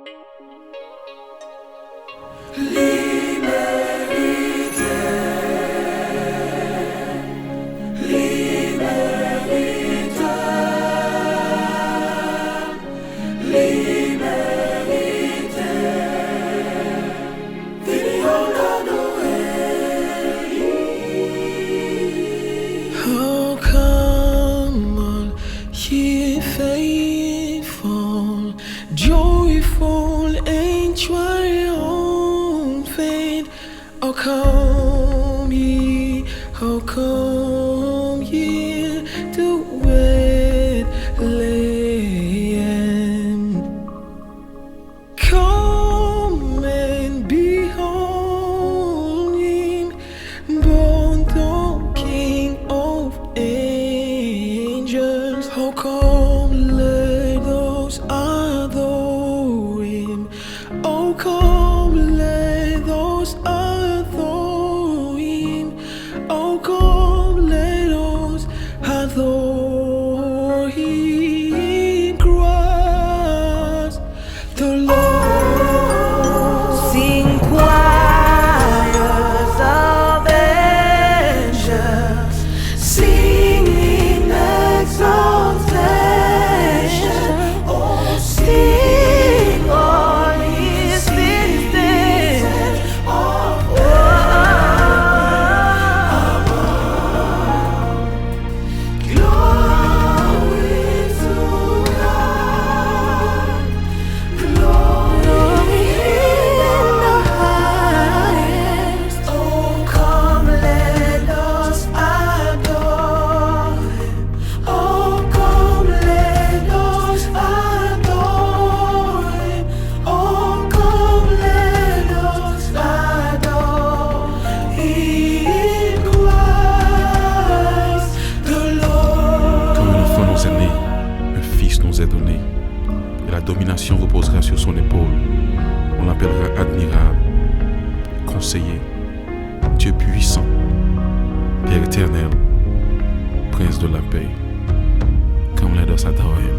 Oh, come on, ye faithful, joyful and triumphant. Oh, come ye to Bethlehem. Come and behold him, born the King of angels. Oh, come, let us adore him. Oh, come, let us adore him. Oh, come, let us adore him. Christ the Lord. Sing choirs of angels, singing exaltation. Oh, sing all his instance of glory to God. Glory in the highest. Oh, come, let us adore him. Oh, come, let us adore him. Oh, come, let us adore him. Christ the Lord. Quand un enfant nous est né, un fils nous est donné, et la domination reposera sur son épaule. On l'appellera admirable, conseiller, Dieu puissant, Père éternel, Prince de la paix. Come let us adore him.